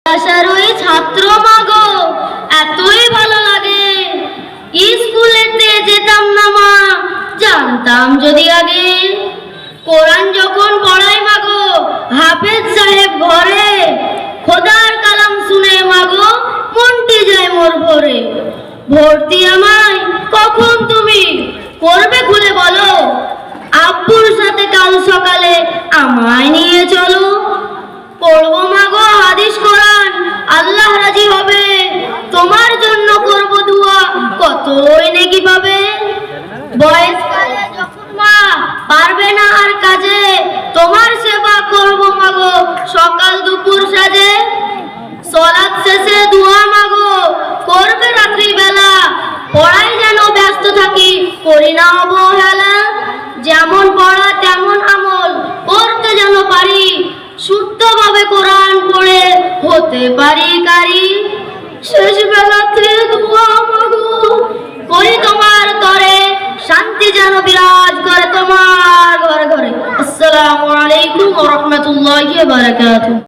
আশার ওই ছাত্র মাগো এতই ভালো লাগে। স্কুলেতে যেতাম না মা, জানতাম যদি আগে। কোরআন যখন পড়াই মাগো হাফেজ সাহেব ঘরে, খোদার কালাম শুনে মাগো মনটি যায় মোর ভরে। ভর্তি আমায় কখন তুমি করবে খুলে বলো, আব্বুর সাথে কাল সকালে আমায় নিয়ে চলো। পড়বো মাগো হাদিস কোরআন, আল্লাহ রাজি হবে। তোমার জন্য করব দুয়া, কতই নেকি পাবে। বয়সকালে যখন মা পারবে না আর কাজে, তোমার সেবা করব মাগো সকাল দুপুর সাজে। সালাত শেষে দুয়া মাগো করবে রাত্রি বেলা, পড়ায় যেন ব্যস্ত থাকি করি না অবহেলা। যেমন পড়া তেমন আমল করতে যেন পারি, শুদ্ধভাবে কোরআন পড়ে হতে পারি কারি। শেষ বেলাতে দুয়া মাগো করি তোমার তরে, শান্তি যেন বিরাজ করে তোমার ঘরে ঘরে। আসসালামু আলাইকুম ওয়া রাহমাতুল্লাহি ওয়া বারাকাতুহু।